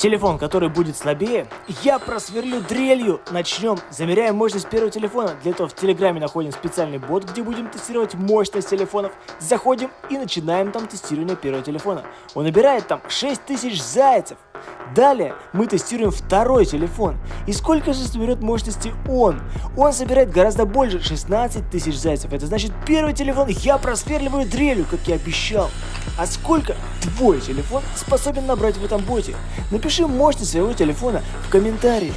телефон, который будет слабее, я просверлю дрелью. Начнем. Замеряем мощность первого телефона. Для этого в Телеграме находим специальный бот, где будем тестировать мощность телефонов. Заходим и начинаем там тестирование первого телефона. Он набирает там 6000 зайцев. Далее мы тестируем второй телефон. И сколько же соберет мощности он? Он собирает гораздо больше, 16 тысяч зайцев. Это значит, первый телефон я просверливаю дрелью, как я обещал. А сколько твой телефон способен набрать в этом боте? Напиши мощность своего телефона в комментарии.